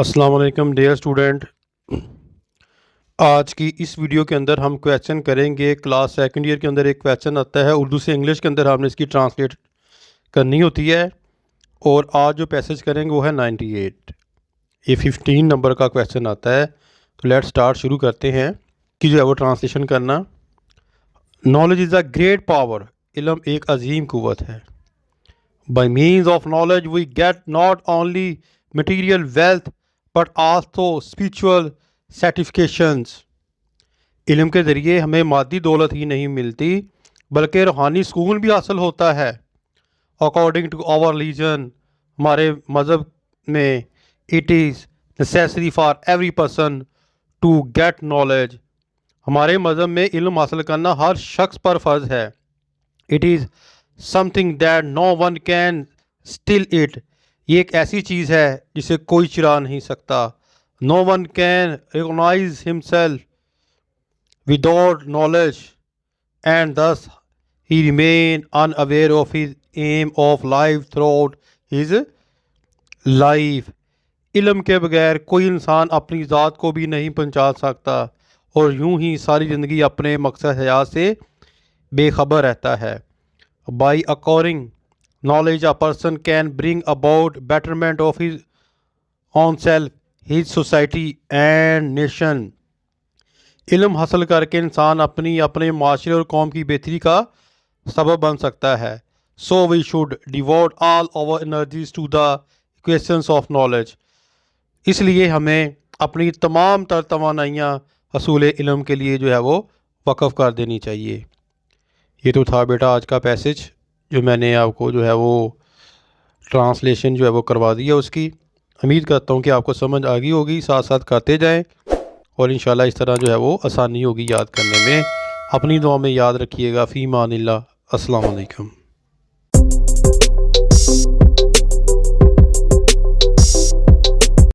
السلام علیکم dear student, آج کی اس ویڈیو کے اندر ہم کویسچن کریں گے۔ کلاس سیکنڈ ایئر کے اندر ایک کویسچن آتا ہے اردو سے انگلش کے اندر، ہم نے اس کی ٹرانسلیٹ کرنی ہوتی ہے، اور آج جو پیسج کریں گے وہ ہے 98۔ یہ 15 نمبر کا کویسچن آتا ہے، تو لیٹ سٹارٹ، شروع کرتے ہیں کہ جو ہے وہ ٹرانسلیشن کرنا۔ Knowledge is a great power, علم ایک عظیم قوت ہے۔ By means of knowledge we get not only material wealth but also spiritual satisfactions۔ علم کے ذریعے ہمیں مادی دولت ہی نہیں ملتی بلکہ روحانی سکون بھی حاصل ہوتا ہے۔ according to our religion، ہمارے مذہب میں it is necessary for every person to get knowledge۔ ہمارے مذہب میں علم حاصل کرنا ہر شخص پر فرض ہے۔ it is something that no one can steal it۔ یہ ایک ایسی چیز ہے جسے کوئی چرا نہیں سکتا۔ No one can recognize himself without knowledge and thus he remain unaware of his aim of life throughout his life۔ علم کے بغیر کوئی انسان اپنی ذات کو بھی نہیں پہچان سکتا اور یوں ہی ساری زندگی اپنے مقصد حیات سے بے خبر رہتا ہے۔ By acquiring knowledge a person can bring about betterment of his own self, his society and nation۔ علم حاصل کر کے انسان اپنے معاشرے اور قوم کی بہتری کا سبب بن سکتا ہے۔ So we should devote all our energies to the acquisition of knowledge۔ اس لیے ہمیں اپنی تمام تر توانائیاں حصول علم کے لیے جو ہے وہ وقف کر دینی چاہیے۔ یہ تو تھا بیٹا آج کا پیسج، جو میں نے آپ کو جو ہے وہ ٹرانسلیشن جو ہے وہ کروا دیا اس کی۔ امید کرتا ہوں کہ آپ کو سمجھ آ گئی ہوگی، ساتھ ساتھ کرتے جائیں اور انشاءاللہ اس طرح جو ہے وہ آسانی ہوگی یاد کرنے میں۔ اپنی دعا میں یاد رکھیے گا۔ فی امان اللہ۔ السلام علیکم۔